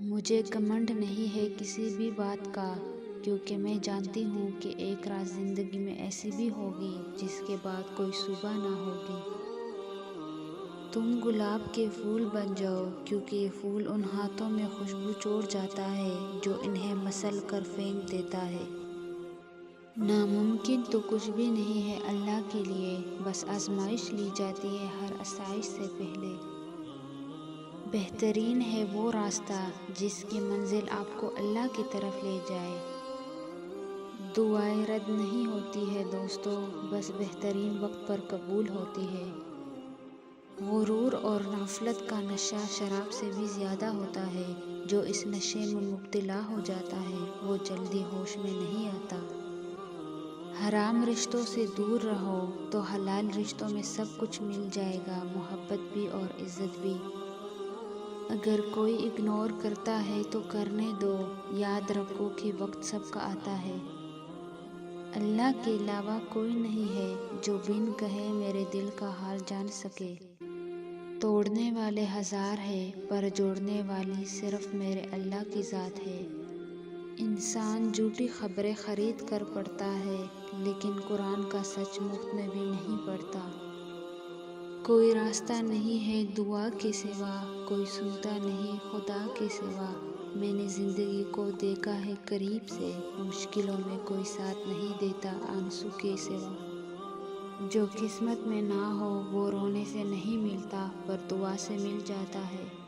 مجھے گھمنڈ نہیں ہے کسی بھی بات کا، کیونکہ میں جانتی ہوں کہ ایک رات زندگی میں ایسی بھی ہوگی جس کے بعد کوئی صبح نہ ہوگی۔ تم گلاب کے پھول بن جاؤ، کیونکہ یہ پھول ان ہاتھوں میں خوشبو چھوڑ جاتا ہے جو انہیں مسل کر پھینک دیتا ہے۔ ناممکن تو کچھ بھی نہیں ہے اللہ کے لیے، بس آزمائش لی جاتی ہے ہر آسائش سے پہلے۔ بہترین ہے وہ راستہ جس کی منزل آپ کو اللہ کی طرف لے جائے۔ دعائیں رد نہیں ہوتی ہے دوستو، بس بہترین وقت پر قبول ہوتی ہے۔ غرور اور غفلت کا نشہ شراب سے بھی زیادہ ہوتا ہے۔ جو اس نشے میں مبتلا ہو جاتا ہے وہ جلدی ہوش میں نہیں آتا۔ حرام رشتوں سے دور رہو تو حلال رشتوں میں سب کچھ مل جائے گا، محبت بھی اور عزت بھی۔ اگر کوئی اگنور کرتا ہے تو کرنے دو، یاد رکھو کہ وقت سب کا آتا ہے۔ اللہ کے علاوہ کوئی نہیں ہے جو بن کہے میرے دل کا حال جان سکے۔ توڑنے والے ہزار ہیں پر جوڑنے والی صرف میرے اللہ کی ذات ہے۔ انسان جھوٹی خبریں خرید کر پڑھتا ہے، لیکن قرآن کا سچ مفت میں بھی نہیں پڑھتا۔ کوئی راستہ نہیں ہے دعا کے سوا، کوئی سنتا نہیں خدا کے سوا۔ میں نے زندگی کو دیکھا ہے قریب سے، مشکلوں میں کوئی ساتھ نہیں دیتا آنسو کے سوا۔ جو قسمت میں نہ ہو وہ رونے سے نہیں ملتا، پر دعا سے مل جاتا ہے۔